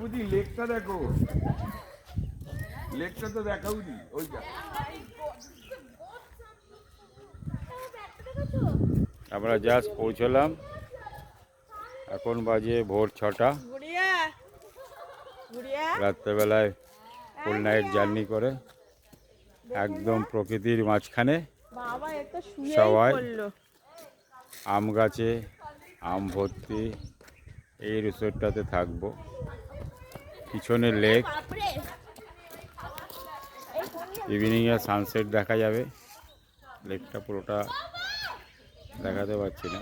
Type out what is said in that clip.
বুঝি লেকটা দেখো, লেকটা তো দেখাও নি ওইটা। আমরা জাস্ট পৌঁছলাম, এখন বাজে ভোর 6টা। রাত্রেবেলায় ফুল নাইট জার্নি করে একদম প্রকৃতির মাঝখানে সবাই আম গাছে আম ভর্তি এই রিসোর্টটাতে থাকবো। পিছনে লেক, ইভিনিংয়ে সানসেট দেখা যাবে। লেকটা পুরোটা দেখাতে পারছি না।